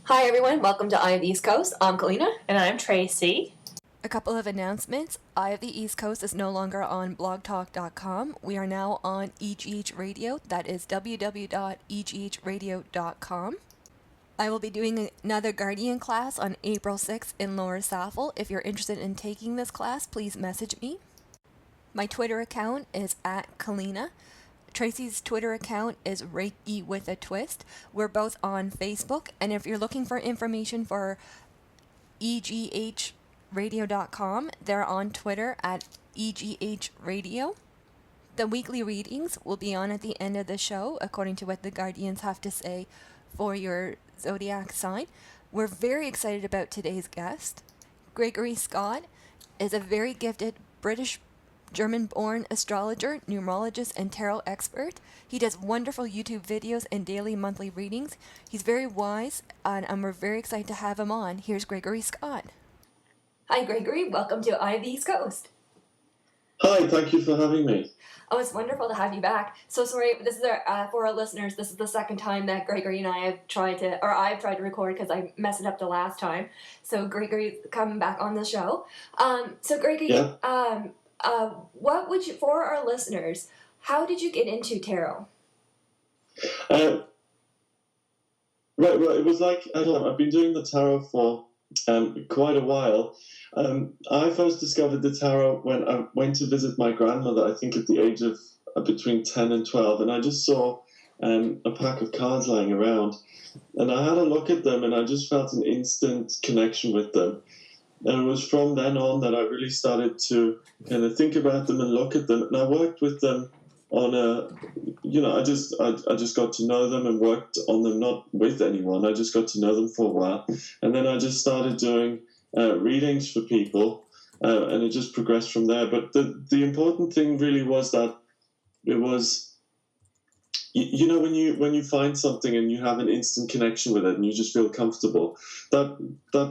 Hi everyone, welcome to Eye of the East Coast. I'm Kalina. And I'm Tracy. A couple of announcements. Eye of the East Coast is no longer on blogtalk.com. We are now on EGH Radio. That is www.eghradio.com. I will be doing another Guardian class on April 6th in Lower Saffel. If you're interested in taking this class, please message me. My Twitter account is @Kalina. Tracy's Twitter account is Reiki with a Twist. We're both on Facebook, and if you're looking for information for EGHradio.com, they're on Twitter at EGHradio. The weekly readings will be on at the end of the show, according to what the Guardians have to say for your zodiac sign. We're very excited about today's guest. Gregory Scott is a very gifted British German-born astrologer, numerologist, and tarot expert. He does wonderful YouTube videos and daily monthly readings. He's very wise, and we're very excited to have him on. Here's Gregory Scott. Hi Gregory, welcome to Eye of the East Coast. Hi, thank you for having me. Oh, it's wonderful to have you back. So sorry, this is for our listeners, this is the second time that Gregory and I have tried to record because I messed it up the last time. So Gregory's coming back on the show. So Gregory, Yeah. what would you, for our listeners, how did you get into tarot? Right, well, it was like, I don't know, I've been doing the tarot for quite a while. I first discovered the tarot when I went to visit my grandmother, I think at the age of between 10 and 12, and I just saw a pack of cards lying around. And I had a look at them, and I just felt an instant connection with them. And it was from then on that I really started to kind of think about them and look at them. And I worked with them on I just got to know them and worked on them, not with anyone. I just got to know them for a while. And then I just started doing readings for people, and it just progressed from there. But the important thing really was that it was, when you find something and you have an instant connection with it and you just feel comfortable, that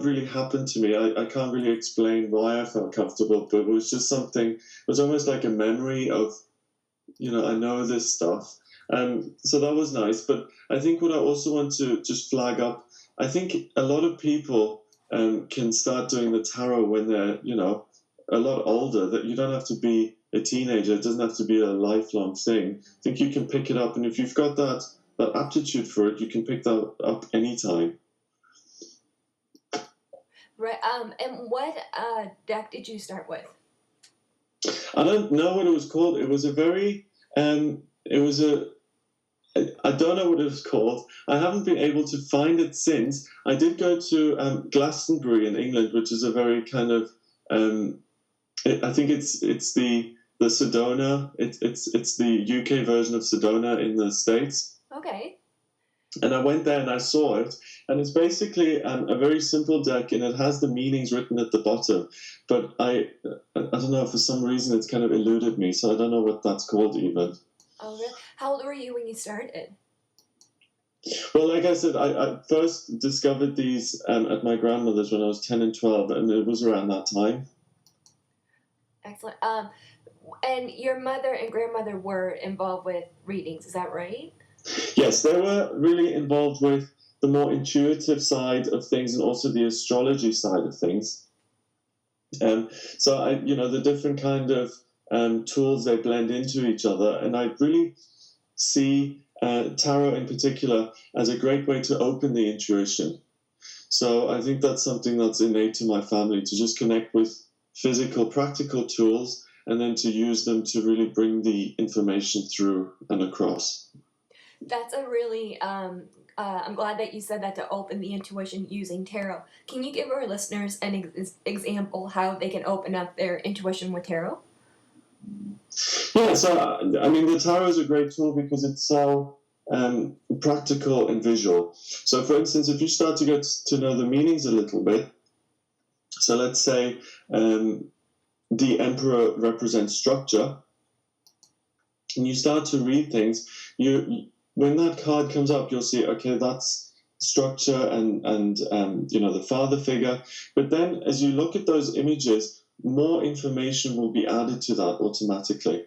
really happened to me. I can't really explain why I felt comfortable, but it was just something. It was almost like a memory of, I know this stuff, and so that was nice. But I think what I also want to just flag up, I think a lot of people can start doing the tarot when they're a lot older. That you don't have to be a teenager. It doesn't have to be a lifelong thing. I think you can pick it up, and if you've got that aptitude for it, you can pick that up anytime. Right. And what deck did you start with? I don't know what it was called. It was a very I don't know what it was called. I haven't been able to find it since. I did go to Glastonbury in England, which is a very kind of I think it's the Sedona. It's the UK version of Sedona in the States. Okay. And I went there and I saw it, and it's basically a very simple deck, and it has the meanings written at the bottom. But I don't know, for some reason it's kind of eluded me, so I don't know what that's called even. Oh, really? How old were you when you started? Well, like I said, I first discovered these at my grandmother's when I was 10 and 12, and it was around that time. Excellent. And your mother and grandmother were involved with readings, is that right? Yes, they were really involved with the more intuitive side of things and also the astrology side of things. So the different kind of tools, they blend into each other, and I really see tarot in particular as a great way to open the intuition. So I think that's something that's innate to my family, to just connect with physical, practical tools, and then to use them to really bring the information through and across. That's a really, I'm glad that you said that, to open the intuition using tarot. Can you give our listeners an example how they can open up their intuition with tarot? Yeah, so, the tarot is a great tool because it's so practical and visual. So, for instance, if you start to get to know the meanings a little bit, so let's say the Emperor represents structure, and you start to read things, when that card comes up, you'll see, okay, that's structure and the father figure. But then as you look at those images, more information will be added to that automatically.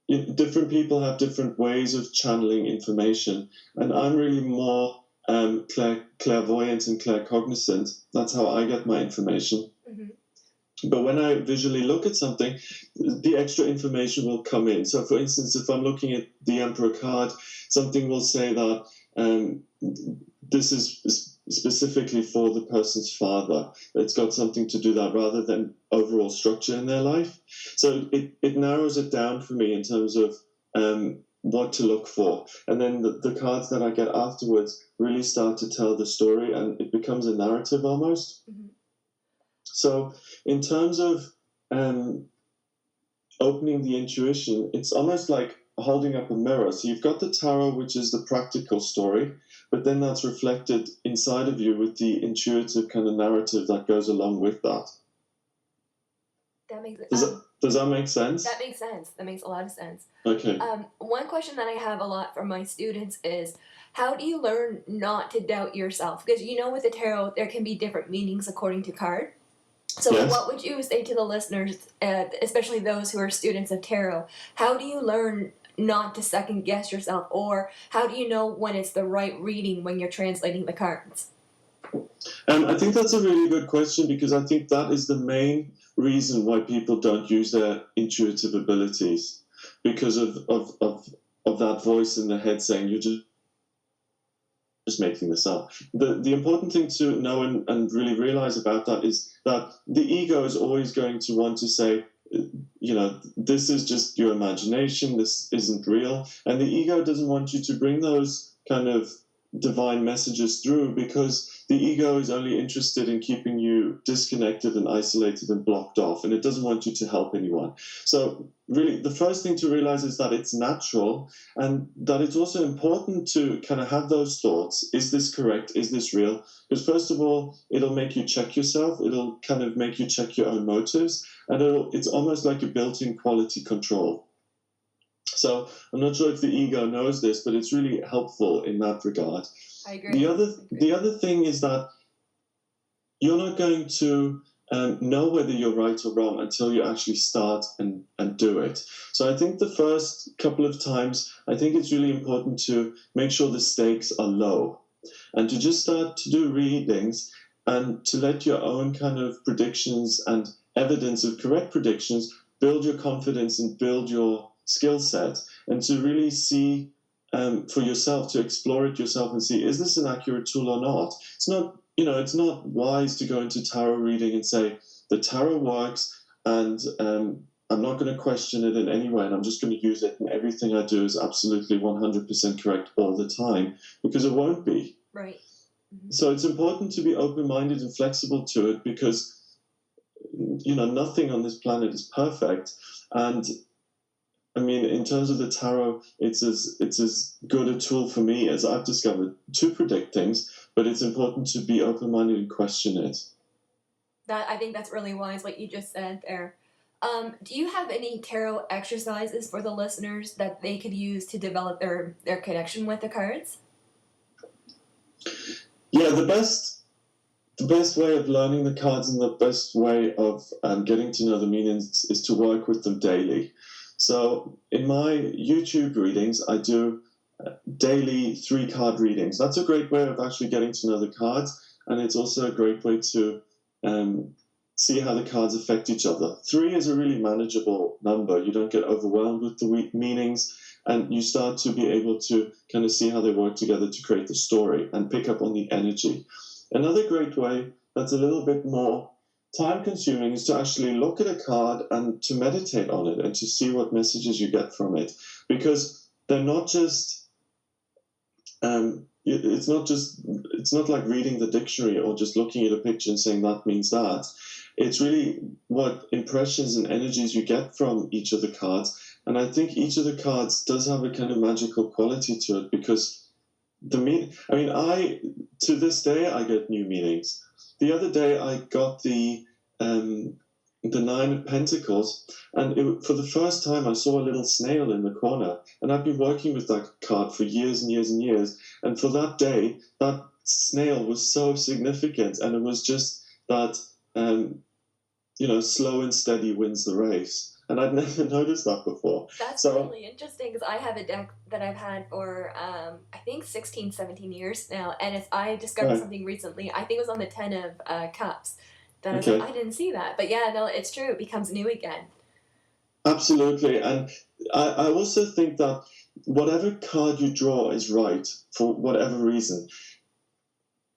Different people have different ways of channeling information, and I'm really more clairvoyant and claircognizant. That's how I get my information. Mm-hmm. But when I visually look at something, the extra information will come in. So, for instance, if I'm looking at the Emperor card, something will say that this is specifically for the person's father. It's got something to do that rather than overall structure in their life. So it narrows it down for me in terms of what to look for. And then the cards that I get afterwards really start to tell the story, and it becomes a narrative almost. Mm-hmm. So in terms of opening the intuition, it's almost like holding up a mirror. So you've got the tarot, which is the practical story, but then that's reflected inside of you with the intuitive kind of narrative that goes along with that. That makes Does that make sense? That makes sense. That makes a lot of sense. Okay. One question that I have a lot from my students is, how do you learn not to doubt yourself? Because with the tarot, there can be different meanings according to card. So Yes. What would you say to the listeners, especially those who are students of tarot? How do you learn not to second guess yourself, or how do you know when it's the right reading when you're translating the cards? I think that's a really good question, because I think that is the main reason why people don't use their intuitive abilities, because of that voice in their head saying you're just making this up. The important thing to know and really realize about that is that the ego is always going to want to say, this is just your imagination, this isn't real. And the ego doesn't want you to bring those kind of divine messages through, because the ego is only interested in keeping you disconnected and isolated and blocked off, and it doesn't want you to help anyone. So really, the first thing to realize is that it's natural, and that it's also important to kind of have those thoughts. Is this correct? Is this real? Because first of all, it'll make you check yourself. It'll kind of make you check your own motives, and it's almost like a built-in quality control. So I'm not sure if the ego knows this, but it's really helpful in that regard. I agree. The other thing is that you're not going to know whether you're right or wrong until you actually start and do it. So I think the first couple of times, I think it's really important to make sure the stakes are low, and to just start to do readings and to let your own kind of predictions and evidence of correct predictions build your confidence and build your skill set, and to really see for yourself, to explore it yourself and see, is this an accurate tool or not? It's not, it's not wise to go into tarot reading and say, the tarot works and I'm not going to question it in any way, and I'm just going to use it, and everything I do is absolutely 100% correct all the time, because it won't be. Right. Mm-hmm. So it's important to be open-minded and flexible to it, because, nothing on this planet is perfect. And I mean, in terms of the tarot, it's as good a tool for me as I've discovered to predict things, but it's important to be open-minded and question it. I think that's really wise, what you just said there. Do you have any tarot exercises for the listeners that they could use to develop their connection with the cards? Yeah, the best way of learning the cards and the best way of getting to know the meanings is to work with them daily. So in my YouTube readings, I do daily 3-card readings. That's a great way of actually getting to know the cards, and it's also a great way to see how the cards affect each other. 3 is a really manageable number. You don't get overwhelmed with the meanings, and you start to be able to kind of see how they work together to create the story and pick up on the energy. Another great way that's a little bit more time-consuming is to actually look at a card and to meditate on it and to see what messages you get from it, because they're not just it's not like reading the dictionary or just looking at a picture and saying that means that. It's really what impressions and energies you get from each of the cards, and I think each of the cards does have a kind of magical quality to it, because to this day I get new meanings. The other day I got the 9 of Pentacles, and for the first time I saw a little snail in the corner, and I've been working with that card for years and years and years, and for that day, that snail was so significant, and it was just that, slow and steady wins the race. and I'd never noticed that before. That's So really interesting because I have a deck that I've had for I think 16, 17 years now, and I discovered right, something recently. I think it was on the Ten of Cups that I was like, okay, I didn't see that, but yeah, no, it's true. It becomes new again. absolutely. And I also think that whatever card you draw is right for whatever reason.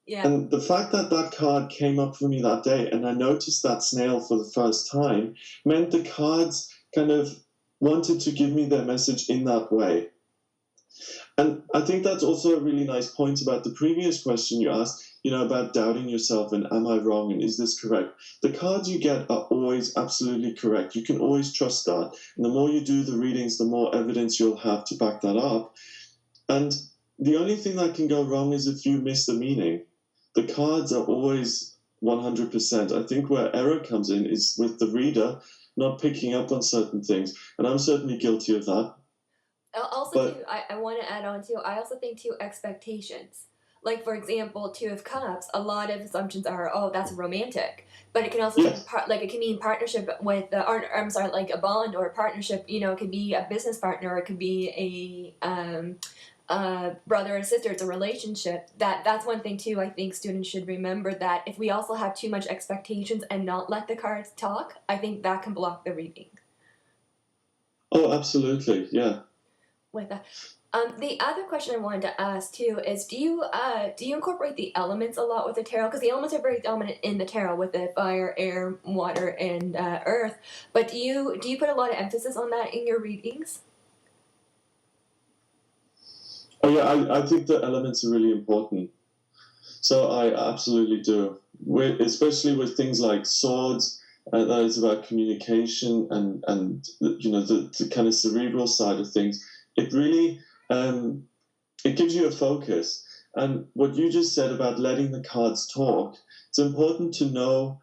Yeah. And the fact that that card came up for me that day and I noticed that snail for the first time meant the cards kind of wanted to give me their message in that way. And I think that's also a really nice point about the previous question you asked, about doubting yourself and am I wrong and is this correct? The cards you get are always absolutely correct. You can always trust that. And the more you do the readings, the more evidence you'll have to back that up. And the only thing that can go wrong is if you miss the meaning. The cards are always 100%. I think where error comes in is with the reader not picking up on certain things. And I'm certainly guilty of that. Also, But too, I want to add on too. I also think too expectations. Like for example, Two of Cups. A lot of assumptions are, oh, that's romantic, but it can also yes, be like it can mean partnership with, or I'm sorry, like a bond or a partnership. It could be a business partner. It could be a brother and sister. It's a relationship. That's one thing too. I think students should remember that if we also have too much expectations and not let the cards talk, I think that can block the reading. oh, absolutely, yeah. With that. The other question I wanted to ask too is, do you incorporate the elements a lot with the tarot? Because the elements are very dominant in the tarot with the fire, air, water, and earth. But do you put a lot of emphasis on that in your readings? Oh, yeah, I think the elements are really important. So I absolutely do. Especially with things like swords, that is about communication and the kind of cerebral side of things. It really it gives you a focus. And what you just said about letting the cards talk, it's important to know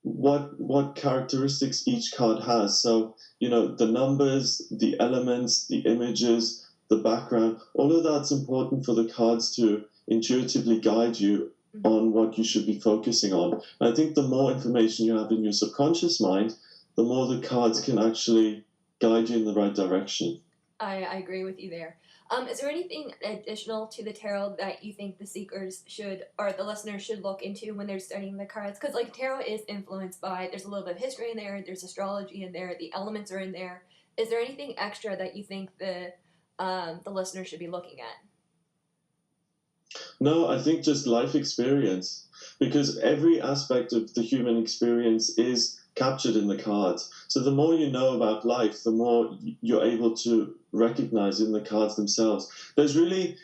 what characteristics each card has. So, the numbers, the elements, the images, the background, all of that's important for the cards to intuitively guide you on what you should be focusing on. And I think the more information you have in your subconscious mind, the more the cards can actually guide you in the right direction. I agree with you there. Is there anything additional to the tarot that you think the seekers should, or the listeners should look into when they're studying the cards? Because like tarot is influenced by, there's a little bit of history in there, there's astrology in there, the elements are in there. Is there anything extra that you think the listener should be looking at? No, I think just life experience, because every aspect of the human experience is captured in the cards. So the more you know about life, the more you're able to recognize in the cards themselves. There's really,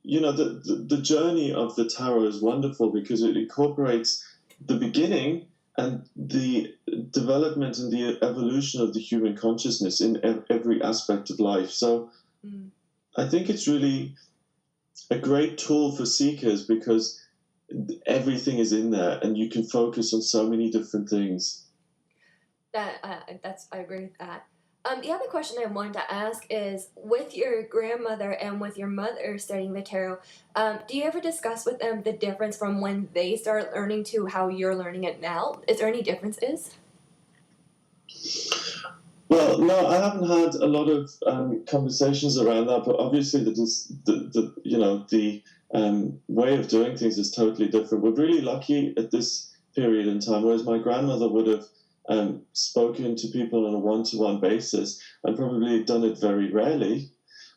the journey of the tarot is wonderful because it incorporates the beginning and the development and the evolution of the human consciousness in every aspect of life. So I think it's really a great tool for seekers because everything is in there and you can focus on so many different things. I agree with that. The other question I wanted to ask is, with your grandmother and with your mother studying the tarot, do you ever discuss with them the difference from when they start learning to how you're learning it now? Is there any differences? Well, no, I haven't had a lot of conversations around that, but obviously the way of doing things is totally different. We're really lucky at this period in time, whereas my grandmother would have spoken to people on a one-to-one basis and probably done it very rarely.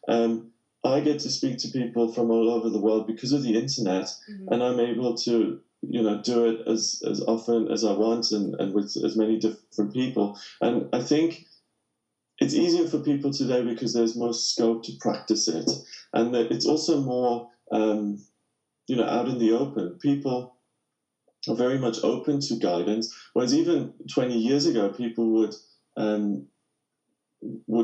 I get to speak to people from all over the world because of the internet, and I'm able to do it as often as I want and with as many different people. And I think it's easier for people today because there's more scope to practice it, and that it's also more out in the open. People are very much open to guidance, whereas even 20 years ago, people would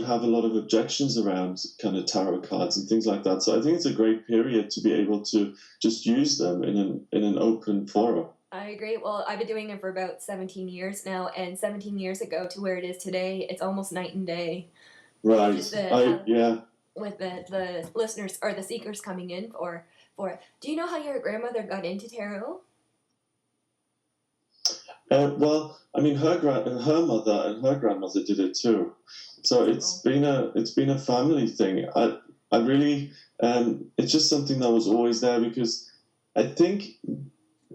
have a lot of objections around kind of tarot cards and things like that. So I think it's a great period to be able to just use them in an open forum. I agree. Well, I've been doing it for about 17 years now, and 17 years ago to where it is today, it's almost night and day. Right. With the listeners or the seekers coming in for it. Do you know how your grandmother got into tarot? Well, I mean, her mother and her grandmother did it too, so it's been a family thing. I really, it's just something that was always there, because I think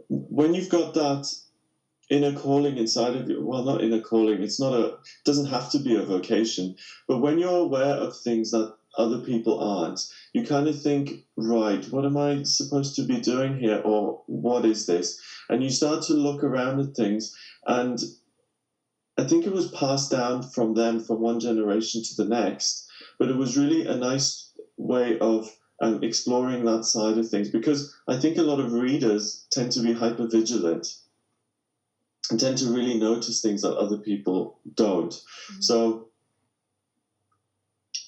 when you've got that inner calling inside of you, well, not inner calling, it doesn't have to be a vocation, but when you're aware of things that other people aren't, you kind of think, right, what am I supposed to be doing here, or what is this? And you start to look around at things, and I think it was passed down from them from one generation to the next, but it was really a nice way of exploring that side of things, because I think a lot of readers tend to be hypervigilant and tend to really notice things that other people don't. Mm-hmm. So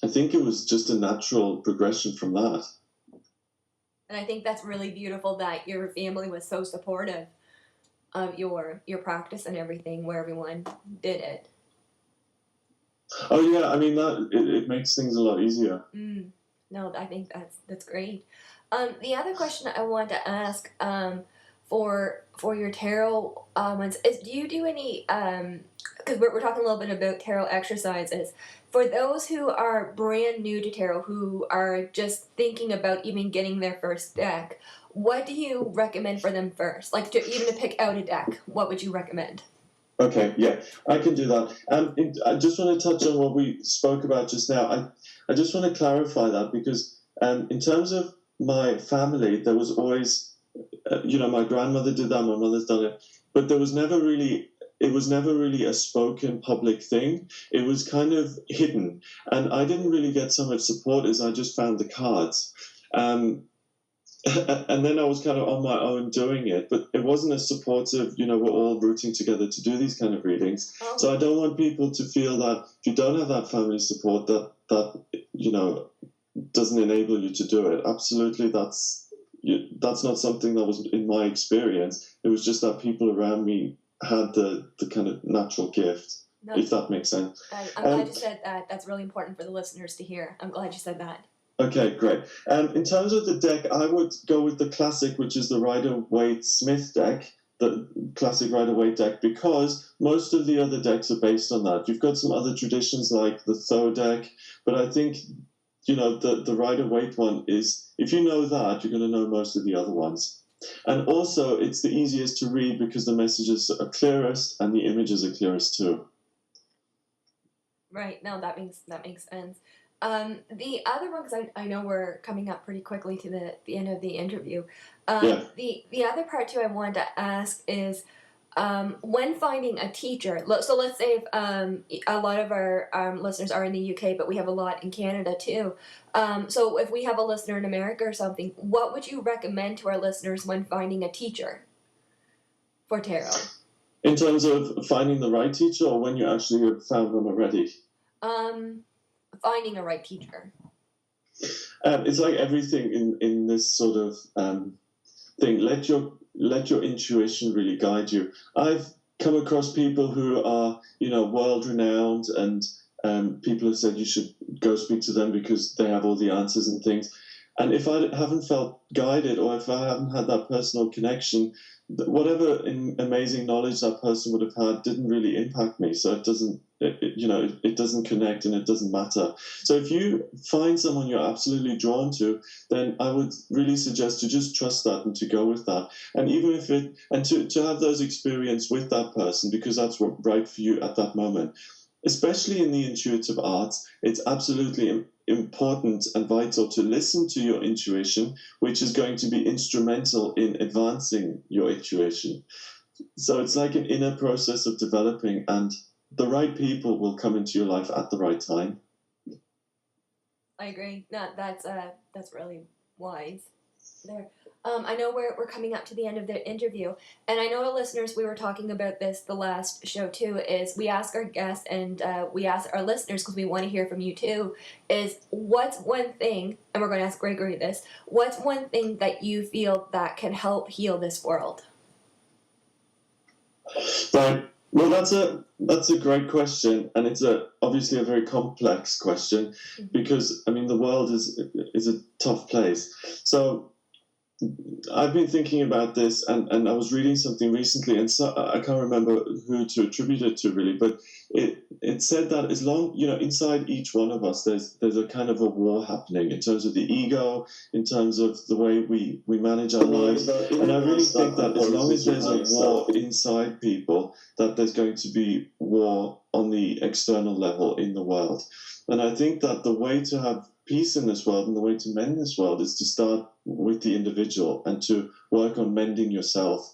I think it was just a natural progression from that. And I think that's really beautiful that your family was so supportive of your practice and everything, where everyone did it. Oh yeah, I mean that it makes things a lot easier. No, I think that's great. The other question I wanted to ask for your tarot ones is, do you do any, because we're talking a little bit about tarot exercises, for those who are brand new to tarot, who are just thinking about even getting their first deck, what do you recommend for them first? Like, even to pick out a deck, what would you recommend? Okay, yeah, I can do that. I just want to touch on what we spoke about just now. I just want to clarify that, because in terms of my family, there was always, my grandmother did that, my mother's done it, but it was never really a spoken public thing. It was kind of hidden, and I didn't really get so much support as I just found the cards. And then I was kind of on my own doing it, but it wasn't as supportive, we're all rooting together to do these kind of readings. Oh. So I don't want people to feel that if you don't have that family support, that doesn't enable you to do it. Absolutely, that's not something that was in my experience. It was just that people around me had the kind of natural gift, if that makes sense. I'm glad you said that. That's really important for the listeners to hear. I'm glad you said that. Okay, great. In terms of the deck, I would go with the classic, which is the Rider-Waite-Smith deck, the classic Rider-Waite deck, because most of the other decks are based on that. You've got some other traditions like the Thoe deck, but I think, the Rider-Waite one is, if you know that, you're going to know most of the other ones. And also, it's the easiest to read because the messages are clearest and the images are clearest too. Right. No, that makes sense. The other one, because I know we're coming up pretty quickly to the end of the interview. The other part too I wanted to ask is, when finding a teacher. So let's say if, a lot of our listeners are in the UK, but we have a lot in Canada too. So if we have a listener in America or something, what would you recommend to our listeners when finding a teacher for tarot? In terms of finding the right teacher, or when you actually have found them already? Finding a right teacher. It's like everything in this sort of thing. Let your intuition really guide you. I've come across people who are, world renowned, and people have said you should go speak to them because they have all the answers and things. And if I haven't felt guided, or if I haven't had that personal connection, whatever amazing knowledge that person would have had didn't really impact me. So it doesn't connect, and it doesn't matter. So if you find someone you're absolutely drawn to, then I would really suggest to just trust that and to go with that. And even if to have those experiences with that person, because that's right for you at that moment. Especially in the intuitive arts, it's absolutely important and vital to listen to your intuition, which is going to be instrumental in advancing your intuition. So it's like an inner process of developing, and the right people will come into your life at the right time. I agree. That's really wise there. I know we're coming up to the end of the interview, and I know our listeners, we were talking about this the last show too, is we ask our guests and we ask our listeners, because we want to hear from you too, is what's one thing, and we're going to ask Gregory this, what's one thing that you feel that can help heal this world? Right. Well, that's a great question, and it's obviously a very complex question, because the world is a tough place. So I've been thinking about this, and I was reading something recently, and so I can't remember who to attribute it to really, but it said that as long, inside each one of us, there's a kind of a war happening in terms of the ego, in terms of the way we manage our lives, and I really think that as long as there's a war inside people, that there's going to be war on the external level in the world, and I think that the way to have peace in this world and the way to mend this world is to start with the individual and to work on mending yourself.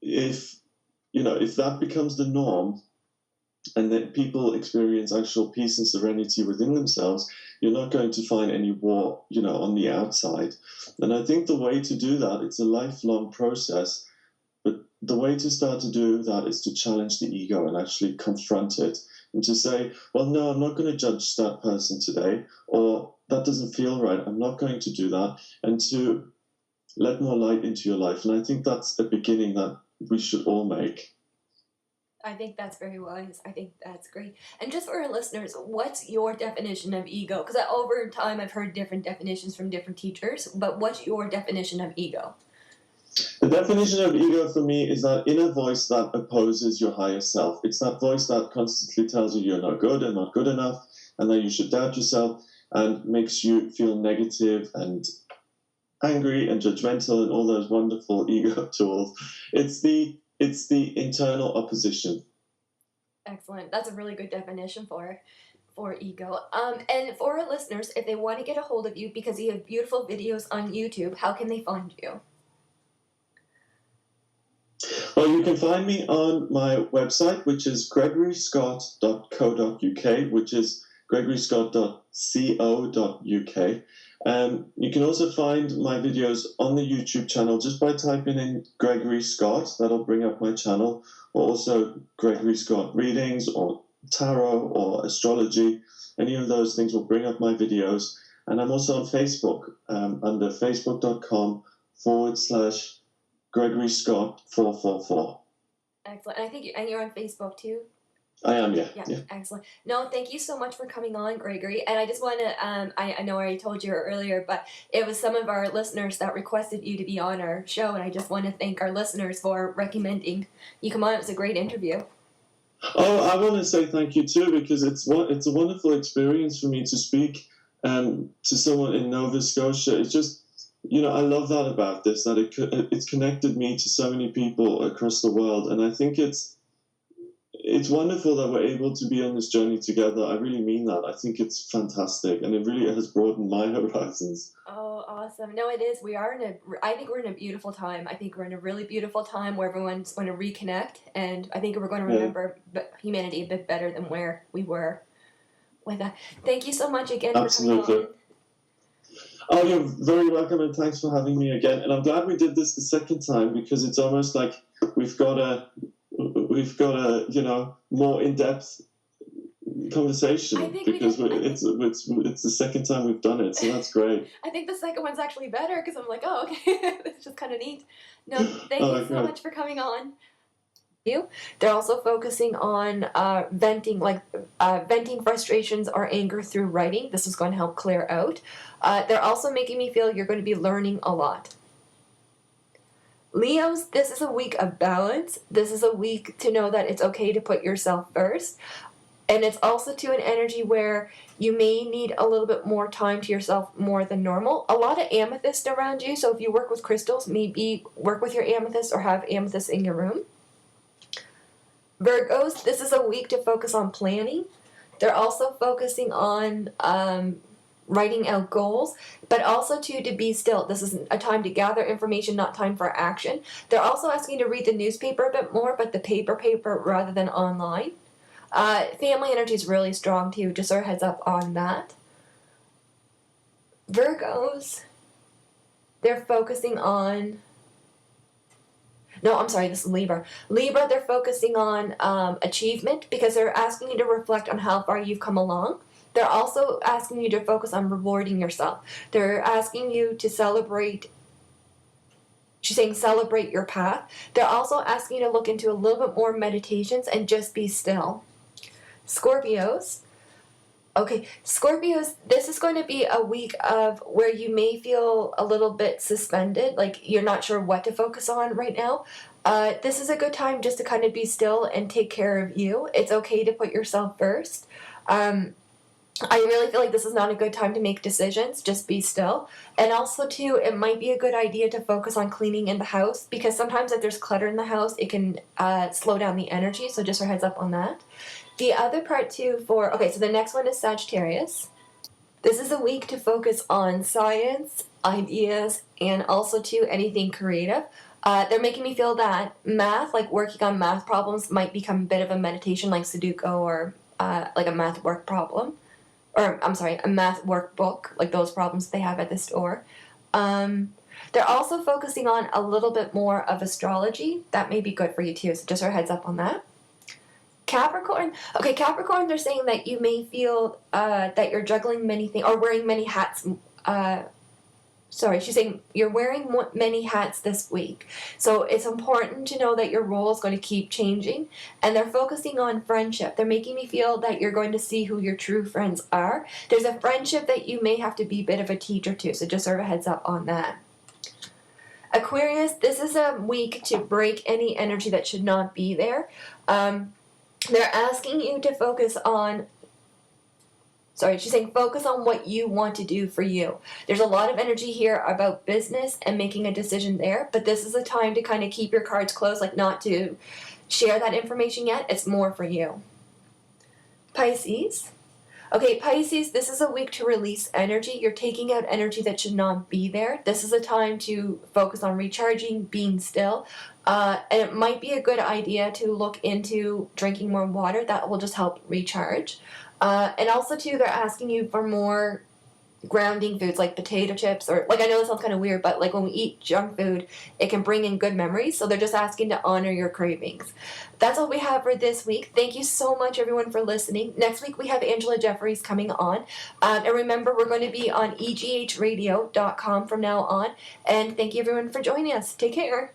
If that becomes the norm and that people experience actual peace and serenity within themselves, you're not going to find any war, on the outside. And I think the way to do that, it's a lifelong process, but the way to start to do that is to challenge the ego and actually confront it. And to say, well, no, I'm not going to judge that person today, or that doesn't feel right, I'm not going to do that, and to let more light into your life. And I think that's a beginning that we should all make. I think that's very wise. I think that's great. And just for our listeners, what's your definition of ego? Because over time I've heard different definitions from different teachers, but what's your definition of ego? The definition of ego for me is that inner voice that opposes your higher self. It's that voice that constantly tells you you're not good and not good enough, and that you should doubt yourself, and makes you feel negative and angry and judgmental and all those wonderful ego tools. It's the internal opposition. Excellent. That's a really good definition for ego. And for our listeners, if they want to get a hold of you because you have beautiful videos on YouTube, how can they find you? Well, you can find me on my website, which is gregoryscott.co.uk, which is gregoryscott.co.uk. You can also find my videos on the YouTube channel just by typing in Gregory Scott. That'll bring up my channel, or also Gregory Scott readings, or tarot, or astrology. Any of those things will bring up my videos. And I'm also on Facebook under facebook.com/Gregory Scott 444. Excellent. And I think you're on Facebook too. I am, yeah. Excellent. No, thank you so much for coming on, Gregory. And I just want to, I know I already told you earlier, but it was some of our listeners that requested you to be on our show, and I just want to thank our listeners for recommending you come on. It was a great interview. Oh, I want to say thank you too, because it's a wonderful experience for me to speak to someone in Nova Scotia. It's just, I love that about this, that it's connected me to so many people across the world, and I think it's wonderful that we're able to be on this journey together. I really mean that. I think it's fantastic, and it really has broadened my horizons. Oh, awesome. No, it is. I think we're in a beautiful time. I think we're in a really beautiful time where everyone's going to reconnect, and I think we're going to remember humanity a bit better than where we were with that. Thank you so much again for coming on. Oh, you're very welcome, and thanks for having me again. And I'm glad we did this the second time, because it's almost like we've got a more in-depth conversation, because it's the second time we've done it, so that's great. I think the second one's actually better, because I'm like, oh, okay, it's just kind of neat. No, thank you so much for coming on. They're also focusing on venting frustrations or anger through writing. This is going to help clear out. They're also making me feel you're going to be learning a lot. Leos, this is a week of balance. This is a week to know that it's okay to put yourself first. And it's also to an energy where you may need a little bit more time to yourself more than normal. A lot of amethyst around you, so if you work with crystals, maybe work with your amethyst or have amethyst in your room. Virgos, this is a week to focus on planning. They're also focusing on writing out goals, but also to be still. This is a time to gather information, not time for action. They're also asking you to read the newspaper a bit more, but the paper rather than online. Family energy is really strong too, just our heads up on that. Virgos, they're focusing on... No, I'm sorry, this is Libra. Libra, they're focusing on achievement, because they're asking you to reflect on how far you've come along. They're also asking you to focus on rewarding yourself. They're asking you to celebrate. She's saying celebrate your path. They're also asking you to look into a little bit more meditations and just be still. Scorpios, Okay, Scorpios, this is going to be a week of where you may feel a little bit suspended, like you're not sure what to focus on right now. This is a good time just to kind of be still and take care of you. It's okay to put yourself first. I really feel like this is not a good time to make decisions. Just be still. And also, too, it might be a good idea to focus on cleaning in the house, because sometimes if there's clutter in the house, it can slow down the energy. So just a heads up on that. The other part, too, so the next one is Sagittarius. This is a week to focus on science, ideas, and also, too, anything creative. They're making me feel that math, like working on math problems, might become a bit of a meditation, like Sudoku or like a math work problem. Or, I'm sorry, a math workbook, like those problems they have at the store. They're also focusing on a little bit more of astrology. That may be good for you, too, so just a heads up on that. Capricorn. Okay, Capricorn, they're saying that you may feel that you're juggling many things or wearing many hats. She's saying you're wearing many hats this week. So it's important to know that your role is going to keep changing. And they're focusing on friendship. They're making me feel that you're going to see who your true friends are. There's a friendship that you may have to be a bit of a teacher to. So just sort of a heads up on that. Aquarius, this is a week to break any energy that should not be there. They're asking you to focus on she's saying focus on what you want to do for you. There's a lot of energy here about business and making a decision there, but this is a time to kind of keep your cards close, like not to share that information yet. It's more for you. Pisces. Okay, Pisces, this is a week to release energy. You're taking out energy that should not be there. This is a time to focus on recharging, being still. And it might be a good idea to look into drinking more water. That will just help recharge. And also, too, they're asking you for more grounding foods like potato chips, or like, I know this sounds kind of weird, but like when we eat junk food, it can bring in good memories. So they're just asking to honor your cravings. That's all we have for this week. Thank you so much, everyone, for listening. Next week, we have Angela Jeffries coming on. And remember, we're going to be on eghradio.com from now on. And thank you, everyone, for joining us. Take care.